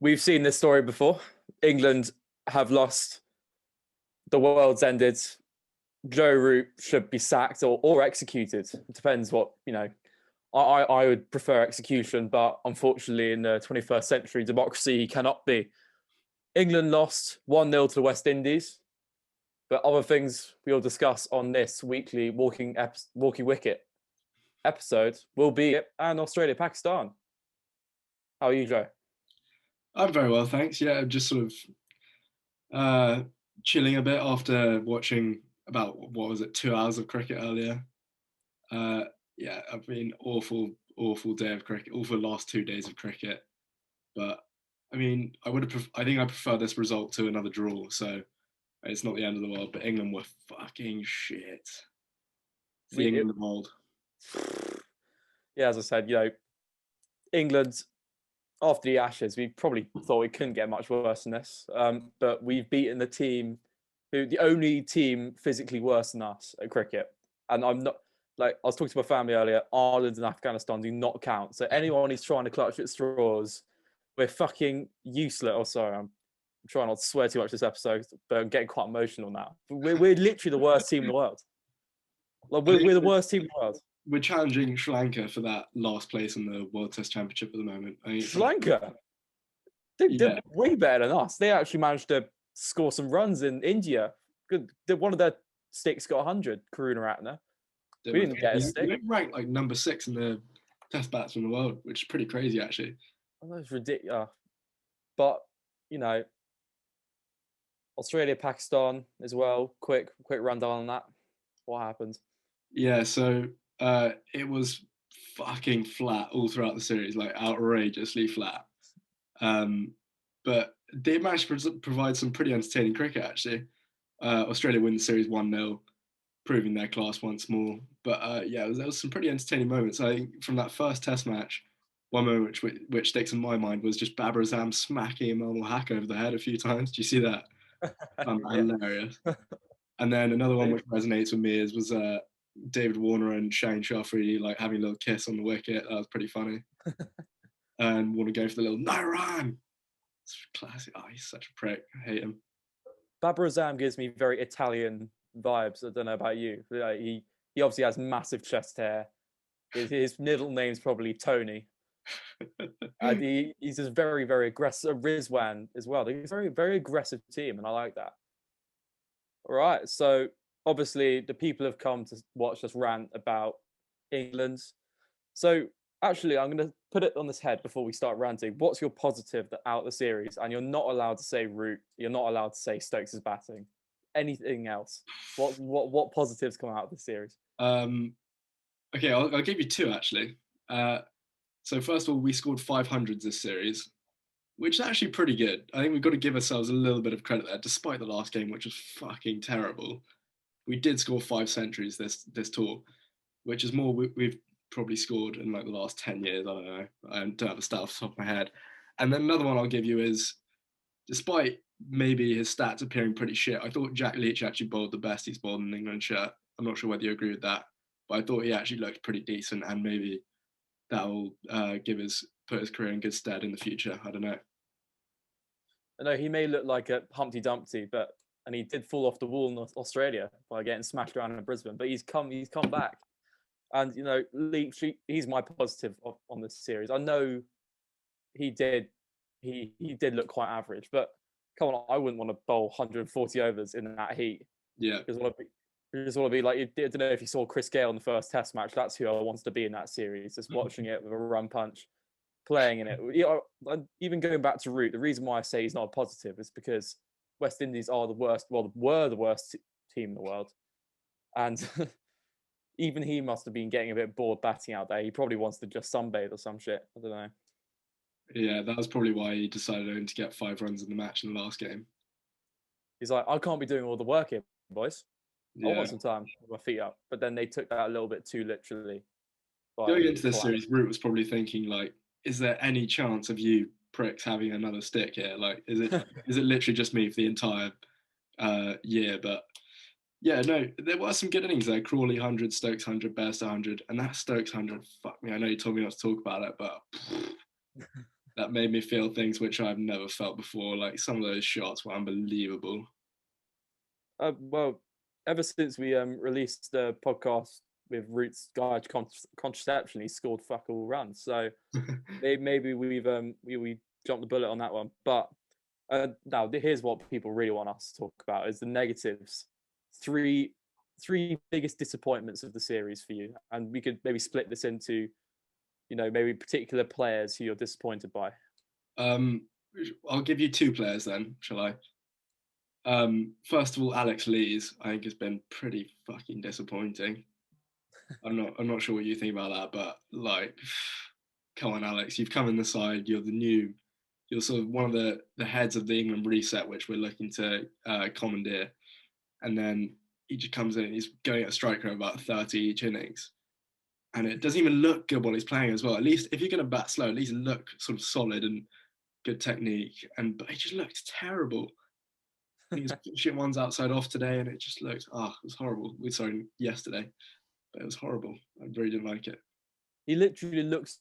we've seen this story before. England have lost. The world's ended. Joe Root should be sacked or executed. It depends what, I would prefer execution, but unfortunately in the 21st century, democracy cannot be. England lost 1-0 to the West Indies, but other things we'll discuss on this weekly Walking Wicket episode will be and Australia, Pakistan. How are you, Joe? I'm very well, thanks. Yeah, just sort of chilling a bit after watching about, 2 hours of cricket earlier. Yeah, I've been awful day of cricket, awful last 2 days of cricket. But I mean, I think I prefer this result to another draw. So it's not the end of the world. But England were fucking shit. It's the England of old. Yeah, as I said, England after the Ashes, we probably thought we couldn't get much worse than this. But we've beaten the only team physically worse than us at cricket. And I'm not, I was talking to my family earlier, Ireland and Afghanistan do not count. So anyone who's trying to clutch at straws, we're fucking useless. Oh, sorry, I'm trying not to swear too much this episode, but I'm getting quite emotional now. We're literally the worst team in the world. We're the worst team in the world. We're challenging Sri Lanka for that last place in the World Test Championship at the moment. Sri Lanka? They're way better than us. They actually managed to score some runs in India. Good. One of their sticks got 100, Karuna Ratner. We didn't get a stick. They ranked like number 6 in the Test batsmen in the world, which is pretty crazy, actually. Oh, that's ridiculous. But, Australia, Pakistan as well. Quick rundown on that. What happened? Yeah, so it was fucking flat all throughout the series, like outrageously flat. But they managed to provide some pretty entertaining cricket, actually. Australia win the series 1-0, proving their class once more. But yeah, there was some pretty entertaining moments. I think from that first Test match, one moment which sticks in my mind was just Babar Azam smacking Imam Hack over the head a few times. Do you see that? Hilarious. And then another one which resonates with me was David Warner and Shane Shaffrey having a little kiss on the wicket. That was pretty funny. And Warner going for the little "no run." It's classic. Oh, he's such a prick. I hate him. Babar Azam gives me very Italian vibes. I don't know about you. He obviously has massive chest hair. His middle name's probably Tony. And he's just very, very aggressive. Rizwan as well. He's a very, very aggressive team, and I like that. All right. So obviously the people have come to watch us rant about England. So actually, I'm going to put it on this head before we start ranting. What's your positive out of the series? And you're not allowed to say Root. You're not allowed to say Stokes' batting. Anything else? What positives come out of the series? Okay, I'll give you 2 actually. So first of all, we scored 500s this series, which is actually pretty good. I think we've got to give ourselves a little bit of credit there, despite the last game, which was fucking terrible. We did score 5 centuries this tour, which is more we've probably scored in the last 10 years. I don't know. I don't have the stat off the top of my head. And then another one I'll give you is, despite maybe his stats appearing pretty shit, I thought Jack Leach actually bowled the best he's bowled in an England shirt. I'm not sure whether you agree with that, but I thought he actually looked pretty decent, and maybe that will put his career in good stead in the future. I don't know. I know he may look like a Humpty Dumpty, and he did fall off the wall in Australia by getting smashed around in Brisbane, but he's come back. And Leach, he's my positive on this series. I know he did look quite average, but come on, I wouldn't want to bowl 140 overs in that heat. Yeah. You just want to be like, I don't know if you saw Chris Gale in the first Test match. That's who I wanted to be in that series, just watching it with a run punch, playing in it. Even going back to Root, the reason why I say he's not a positive is because West Indies are the worst. Well, were the worst team in the world, and even he must have been getting a bit bored batting out there. He probably wants to just sunbathe or some shit. I don't know. Yeah, that was probably why he decided only to get 5 runs in the match in the last game. He's like, I can't be doing all the work here, boys. Yeah. I want some time with my feet up. But then they took that a little bit too literally. Going into this series, Root was probably thinking, is there any chance of you pricks having another stick here? Is it literally just me for the entire year? But yeah, no, there were some good innings there. Crawley 100, Stokes 100, Bairstow 100, and that Stokes 100, fuck me, I know you told me not to talk about it, but that made me feel things which I've never felt before. Like some of those shots were unbelievable. Well, ever since we released the podcast with Roots Guide to Contraception, he scored fuck all runs. So maybe we jumped the bullet on that one. But now here's what people really want us to talk about: is the negatives. Three biggest disappointments of the series for you, and we could maybe split this into, maybe particular players who you're disappointed by. I'll give you two players then, shall I? First of all, Alex Lees, I think has been pretty fucking disappointing. I'm not sure what you think about that, but like, come on, Alex, you've come in the side. You're sort of one of the heads of the England reset, which we're looking to commandeer. And then he just comes in and he's going at a strike rate of about 30 each innings. And it doesn't even look good while he's playing as well. At least if you're going to bat slow, at least look sort of solid and good technique. But it just looked terrible. He was pushing ones outside off today, and it just looked, it was horrible. Sorry, yesterday, but it was horrible. I really didn't like it. He literally looks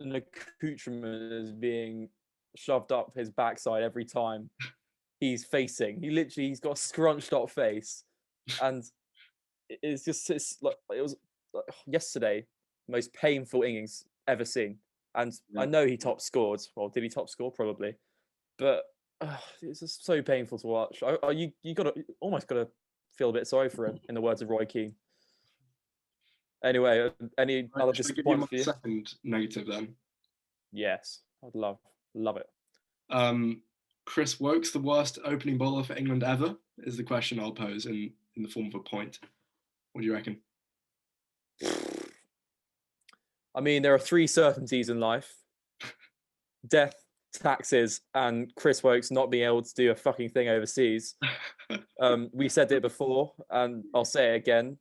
an accoutrement as being shoved up his backside every time he's facing. He's got a scrunched up face, and it's like it was like yesterday, most painful innings ever seen. And yeah. I know he top scored. Well, did he top score? Probably, but it's just so painful to watch. You almost got to feel a bit sorry for him, in the words of Roy Keane. Anyway, any other disappointment for you? Second negative then. Yes, I'd love it. Chris Woakes, the worst opening bowler for England ever, is the question I'll pose in the form of a point. What do you reckon? I mean, there are three certainties in life: death, taxes, and Chris Woakes not being able to do a fucking thing overseas. We said it before, and I'll say it again.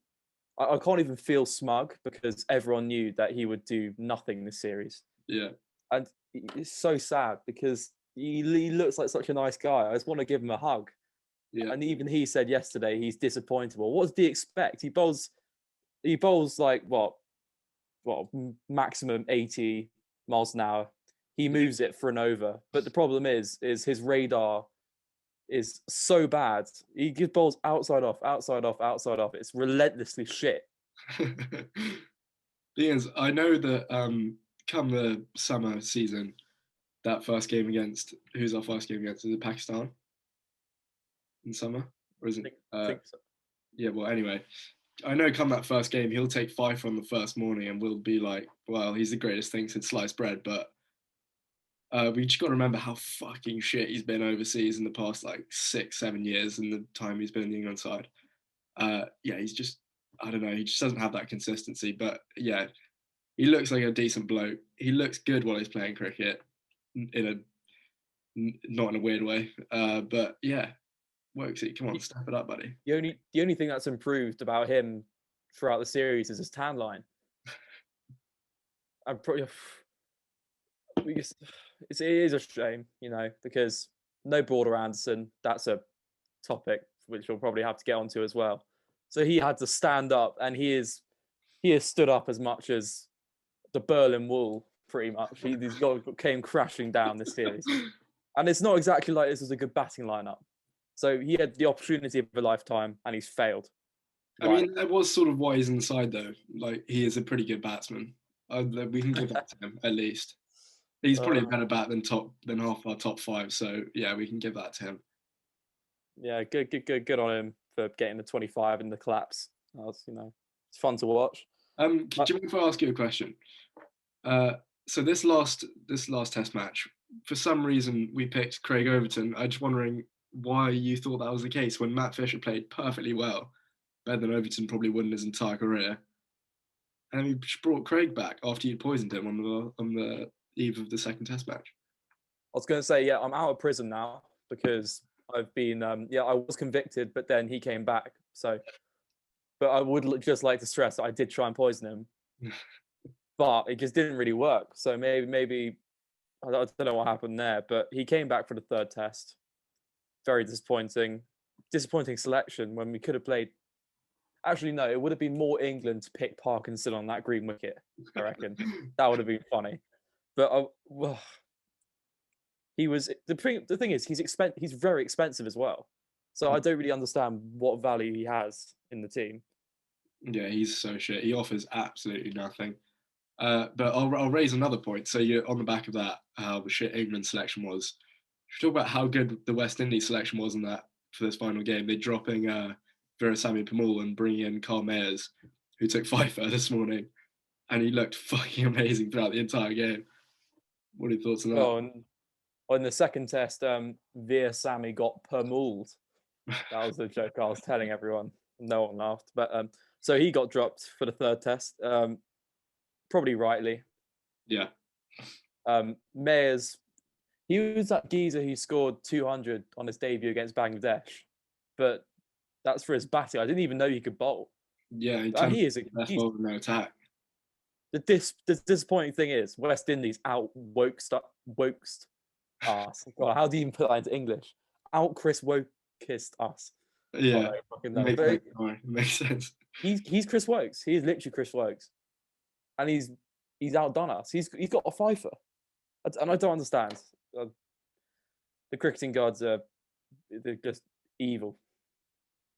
I can't even feel smug because everyone knew that he would do nothing this series. Yeah. And it's so sad because he looks like such a nice guy. I just want to give him a hug. Yeah. And even he said yesterday he's disappointed. What does he expect? He bowls like what maximum 80 miles an hour. He moves it for an over. But the problem is his radar is so bad. He gives balls outside off. It's relentlessly shit. The thing is, I know that come the summer season, that first game against, who's our first game against? Is it Pakistan in summer? Or is it? I think so. Yeah, well, anyway, I know come that first game, he'll take 5 from the first morning and we'll be like, well, he's the greatest thing since sliced bread, but we just got to remember how fucking shit he's been overseas in the past like 6-7 years and the time he's been in the England side. Yeah, he's just, I don't know, he just doesn't have that consistency. But yeah, he looks like a decent bloke. He looks good while he's playing cricket, not in a weird way. But yeah, Woakesy, come on, step it up, buddy. The only thing that's improved about him throughout the series is his tan line. I'm probably. It is a shame, because no Border Anderson. That's a topic which we'll probably have to get onto as well. So he had to stand up, and he has stood up as much as the Berlin Wall, pretty much. He came crashing down this series, and it's not exactly like this was a good batting lineup. So he had the opportunity of a lifetime, and he's failed. I mean, that was sort of why he's inside, though. Like, he is a pretty good batsman. We can give that to him at least. He's probably a better bat than half our top 5. So yeah, we can give that to him. Yeah, good on him for getting the 25 in the collapse. It's fun to watch. Do you mind if I ask you a question? So this last Test match, for some reason we picked Craig Overton. I'm just wondering why you thought that was the case when Matt Fisher played perfectly well, better than Overton probably would in his entire career. And then we just brought Craig back after you poisoned him on the eve of the second Test match. I was going to say, yeah, I'm out of prison now because I've been, I was convicted, but then he came back. So, but I would just like to stress that I did try and poison him, but it just didn't really work. So maybe I don't know what happened there, but he came back for the third Test. Very disappointing selection when we could have played. Actually, no, it would have been more England to pick Parkinson on that green wicket, I reckon. That would have been funny. But well, he was the thing is he's very expensive as well. So I don't really understand what value he has in the team. Yeah, he's so shit. He offers absolutely nothing. But I'll raise another point. So you're on the back of that, how the shit England selection was. Should talk about how good the West Indies selection was in that for this final game. They're dropping Virasamy Pamal and bringing in Carl Mayers, who took Pfeiffer this morning, and he looked fucking amazing throughout the entire game. What are your thoughts on that? Oh, and on the second test, Virasamy got pummeled. That was the joke I was telling everyone. No one laughed, but so he got dropped for the third test, probably rightly. Yeah. Mayers, he was that geezer who scored 200 on his debut against Bangladesh, but that's for his batting. I didn't even know he could bowl. Yeah, He is the best bowler in their attack. The disappointing thing is West Indies woked us. God, how do you even put that into English? Out Chris Wokest us. Yeah, makes sense. He's Chris Wokes. He is literally Chris Wokes, and he's outdone us. He's got a Pfeiffer, and I don't understand. The cricketing gods they're just evil.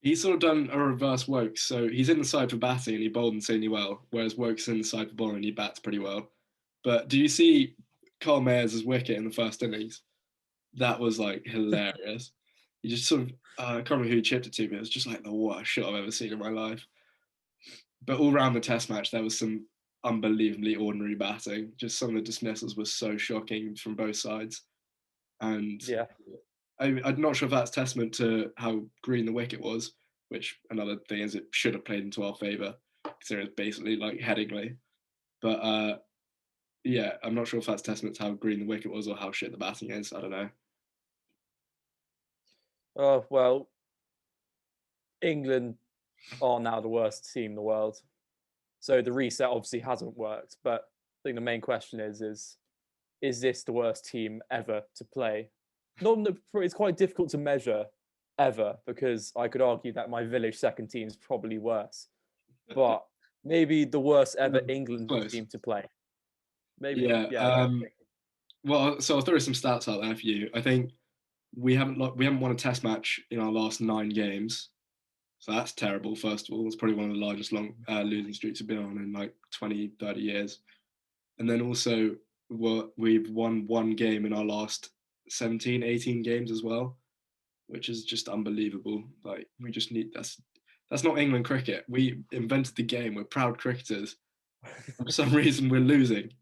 He's sort of done a reverse Wokes. So he's in the side for batting and he bowled insanely well, whereas Wokes is in the side for bowling and he bats pretty well. But do you see Carl Mayers' wicket in the first innings? That was like hilarious. He just sort of, I can't remember who chipped it to, but it was just like the worst shot I've ever seen in my life. But all around the test match, there was some unbelievably ordinary batting. Just some of the dismissals were so shocking from both sides. And yeah, I'm not sure if that's testament to how green the wicket was, which another thing is it should have played into our favour, considering it's basically like Headingley. But yeah, I'm not sure if that's testament to how green the wicket was or how shit the batting is. I don't know. Oh well, England are now the worst team in the world. So the reset obviously hasn't worked. But I think the main question is this the worst team ever to play? It's quite difficult to measure ever because I could argue that my village second team is probably worse. But maybe the worst ever England team to play. Maybe. Yeah. Well, so I'll throw some stats out there for you. I think we haven't won a test match in our last 9 games. So that's terrible, first of all. It's probably one of the largest losing streaks we've been on in like 20, 30 years. And then also, we've won 1 game in our last 17, 18 games as well, which is just unbelievable. Like, we just need that's not England cricket. We invented the game. We're proud cricketers. For some reason, we're losing.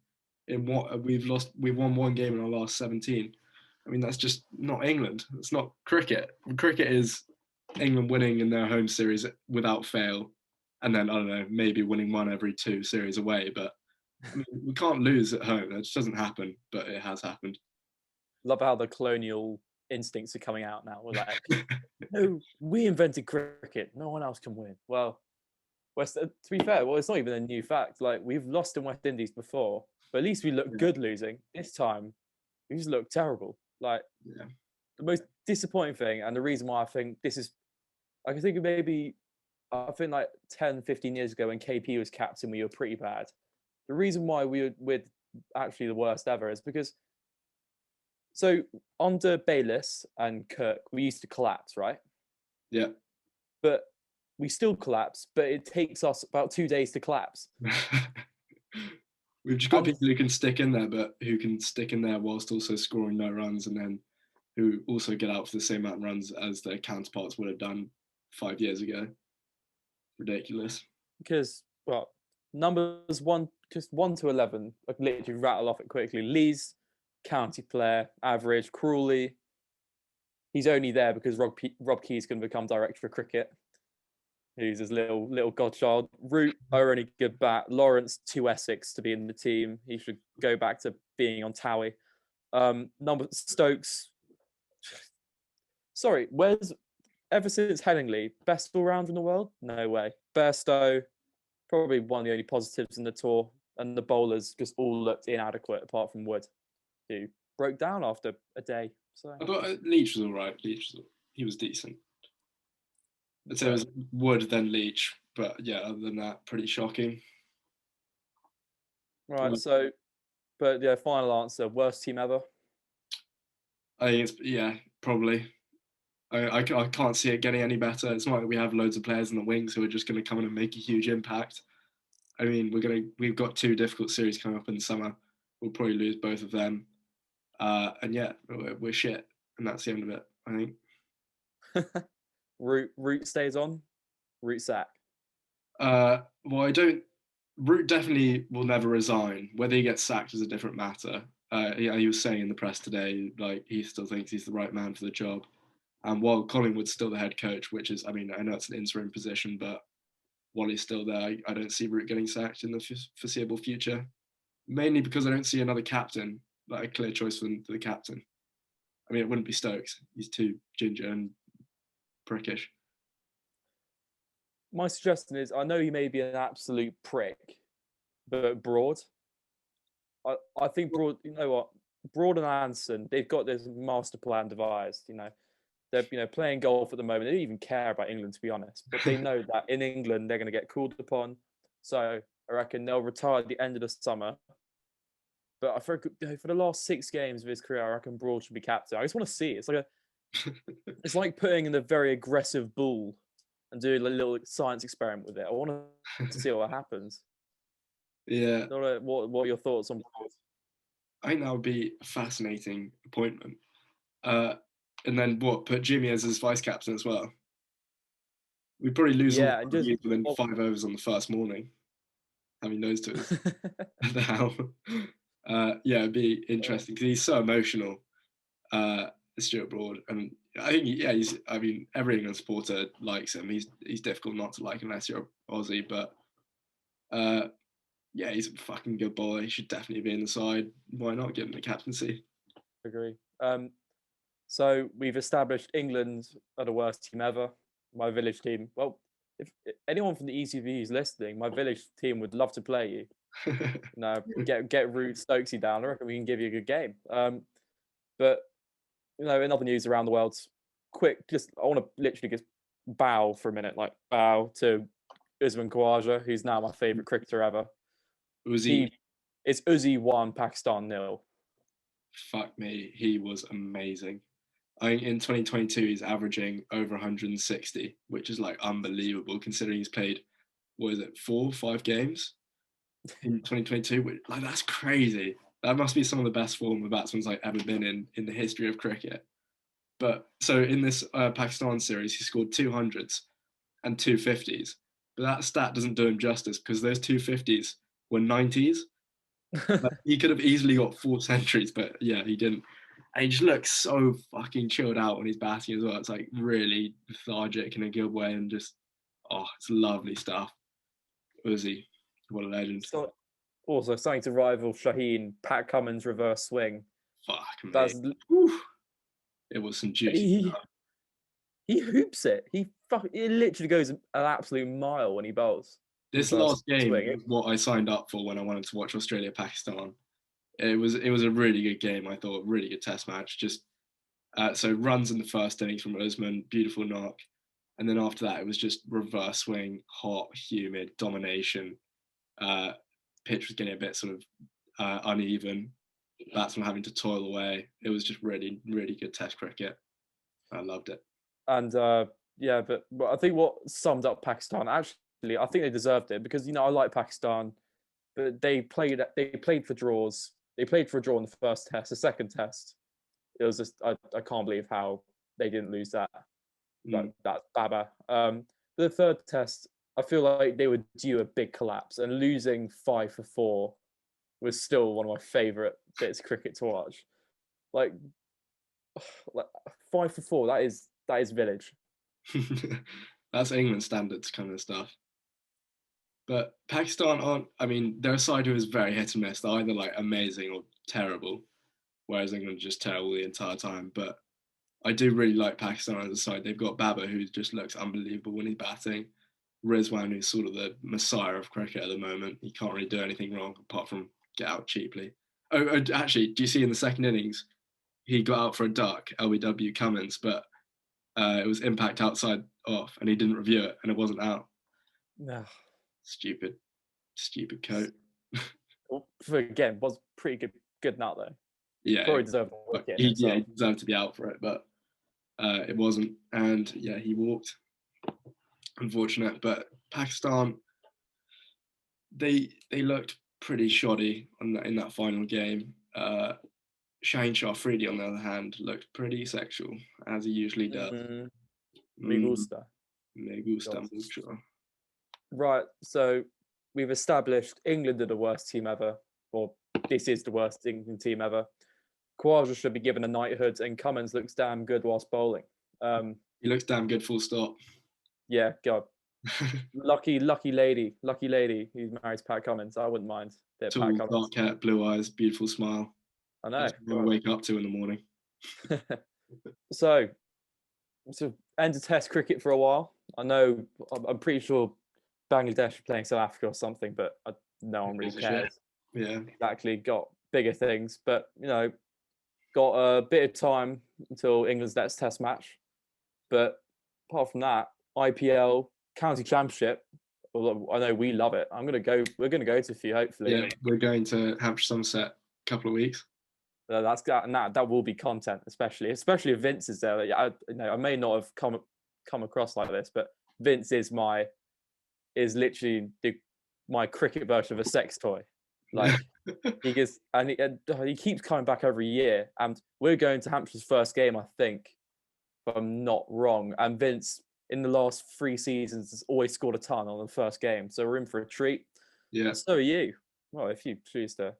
We've won 1 game in our last 17. I mean, that's just not England. It's not cricket. Cricket is England winning in their home series without fail, and then I don't know, maybe winning 1 every 2 series away. But I mean, we can't lose at home. That just doesn't happen, but it has happened. Love how the colonial instincts are coming out now. We're like, no, we invented cricket. No one else can win. Well, to be fair, it's not even a new fact. Like, we've lost in West Indies before, but at least we look good losing. This time, we just look terrible. Like, the most disappointing thing, and the reason why I think this is, I can think of maybe, I think like 10, 15 years ago when KP was captain, we were pretty bad. The reason why we're actually the worst ever is because, so under Bayliss and Kirk, we used to collapse, right? Yeah. But we still collapse, but it takes us about 2 days to collapse. We've just got people who can stick in there, but who can stick in there whilst also scoring no runs, and then who also get out for the same amount of runs as their counterparts would have done 5 years ago. Ridiculous. Because, well, numbers 1 to 11, I can literally rattle off it quickly. Lee's county player, average. Crawley, he's only there because Rob Key's going to become director of cricket. Who's his little godchild. Root, our only good bat. Lawrence, too Essex to be in the team. He should go back to being on Towie. Number Stokes. Sorry, ever since Headingley, best all rounder in the world? No way. Bairstow, probably one of the only positives in the tour, and the bowlers just all looked inadequate apart from Wood, who broke down after a day. So I thought Leach was all right. He was decent. I'd say it was Wood then Leach, but yeah, other than that, pretty shocking. Right, so But yeah, final answer: worst team ever. I think it's probably. I can't see it getting any better. It's not like we have loads of players in the wings who are just going to come in and make a huge impact. I mean, we've got 2 difficult series coming up in the summer. We'll probably lose both of them, and yeah, we're shit, and that's the end of it. I think. Root stays on. Root sack. Well, I don't. Root definitely will never resign. Whether he gets sacked is a different matter. He was saying in the press today, like he still thinks he's the right man for the job. And while Collingwood's still the head coach, which is, I mean, I know it's an interim position, but while he's still there, I don't see Root getting sacked in the foreseeable future. Mainly because I don't see another captain, like a clear choice for the captain. I mean, it wouldn't be Stokes. He's too ginger and prickish. My suggestion is, I know he may be an absolute prick, but Broad. I think Broad. You know what? Broad and Anderson, they've got this master plan devised. They're playing golf at the moment. They don't even care about England, to be honest. But they know that in England they're going to get called upon. So I reckon they'll retire at the end of the summer. But for the last 6 games of his career, I reckon Broad should be captain. I just want to see it. It's like putting in a very aggressive bull and doing a little science experiment with it. I want to see what happens. Yeah. What are your thoughts on Broad? I think that would be a fascinating appointment. And then put Jimmy as his vice captain as well. We'd probably lose all within 5 overs on the first morning, having those two at the helm. It'd be interesting because he's so emotional, Stuart Broad, and I think every England supporter likes him. He's difficult not to like unless you're Aussie, but he's a fucking good boy. He should definitely be in the side. Why not give him the captaincy? Agree. So we've established England are the worst team ever. My village team. Well, if anyone from the ECV is listening, my village team would love to play you. Get Root Stokesy down. I reckon we can give you a good game. But in other news around the world, quick. I want to literally just bow for a minute. Like bow to Usman Khawaja, who's now my favourite cricketer ever. Uzi. It's Uzi 1, Pakistan 0. Fuck me, he was amazing. I think in 2022 he's averaging over 160, which is like unbelievable considering he's played, 4 or 5 games in 2022. Like that's crazy. That must be some of the best form a batsman's like ever been in the history of cricket. But so in this Pakistan series, he scored 200s and 250s. But that stat doesn't do him justice because those 250s were 90s. He could have easily got 4 centuries, but yeah, he didn't. And he just looks so fucking chilled out when he's batting as well. It's like really lethargic in a good way, and just it's lovely stuff. Uzi, what a legend. Also, something to rival Shaheen, Pat Cummins reverse swing. Fuck me. It was some juicy stuff. He hoops it. It literally goes an absolute mile when he bowls. This last game is what I signed up for when I wanted to watch Australia-Pakistan. It was a really good game, I thought, really good test match. Just so runs in the first innings from Usman, beautiful knock. And then after that, it was just reverse swing, hot, humid, domination. Pitch was getting a bit sort of uneven. Batsmen having to toil away. It was just really, really good test cricket. I loved it. And but I think what summed up Pakistan, actually, I think they deserved it because, I like Pakistan, but they played for draws. They played for a draw in the first test. The second test, it was just, I can't believe how they didn't lose that. That Baba. The third test, I feel like they were due a big collapse, and losing 5 for 4 was still one of my favourite bits of cricket to watch. Like 5 for 4, that is village. That's England standards kind of stuff. But Pakistan they're a side who is very hit and miss. They're either like amazing or terrible, whereas England are just terrible the entire time. But I do really like Pakistan as a side. They've got Babar, who just looks unbelievable when he's batting. Rizwan, who's sort of the messiah of cricket at the moment. He can't really do anything wrong apart from get out cheaply. Actually, do you see in the second innings, he got out for a duck, LBW Cummins, but it was impact outside off, and he didn't review it, and it wasn't out. No. Stupid coat. again, was pretty good now though. Yeah, Probably deserved a but wicket. he deserved to be out for it, but it wasn't. And yeah, he walked. Unfortunate, but Pakistan, they looked pretty shoddy in that final game. Shaheen Shah Afridi, on the other hand, looked pretty sexual, as he usually does. Me gusta. Me gusta mucho. Right, so we've established England are the worst team ever, or this is the worst England team ever. Khawaja should be given a knighthood, and Cummins looks damn good whilst bowling. He looks damn good, full stop. Yeah, God. lucky lady who's married to Pat Cummins. I wouldn't mind. Tall, dark hair, blue eyes, beautiful smile. I know. That's what I wake up to in the morning. So end of Test cricket for a while. I'm pretty sure Bangladesh are playing South Africa or something, but no one really cares. Yeah, exactly. Got bigger things, but got a bit of time until England's next Test match. But apart from that, IPL, County Championship. Although I know we love it. We're going to go to a few, hopefully. Yeah, we're going to Hampshire Somerset a couple of weeks. That will be content, especially if Vince is there. I may not have come across like this, but Vince is literally my cricket version of a sex toy. Like he keeps coming back every year, and we're going to Hampshire's first game, I think, if I'm not wrong. And Vince, in the last 3 seasons, has always scored a ton on the first game, so we're in for a treat. Yeah. And so are you. Well, if you choose to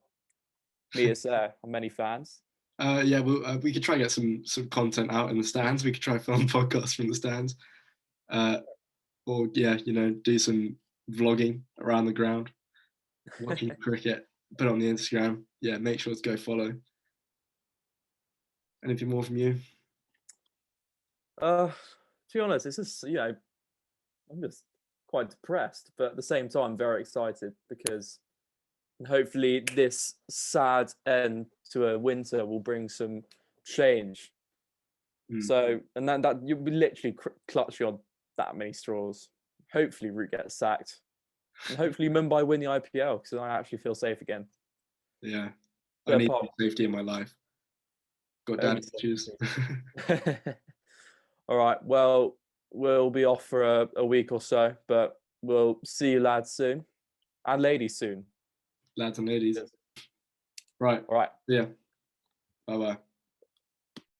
meet us there, on many fans. Yeah, we could try and get some content out in the stands. We could try film podcasts from the stands, or do some vlogging around the ground, watching cricket. Put it on the Instagram. Yeah, make sure to go follow. Anything more from you? To be honest, it's just I'm just quite depressed, but at the same time, very excited because hopefully this sad end to a winter will bring some change. So, and that you'll be literally clutching on that many straws. Hopefully Root gets sacked, and hopefully Mumbai win the IPL because I actually feel safe again. Yeah, I need safety in my life. Got dad issues. All right, well, we'll be off for a week or so, but we'll see you lads soon, and ladies soon. Lads and ladies. Right. All right. Yeah. Bye-bye.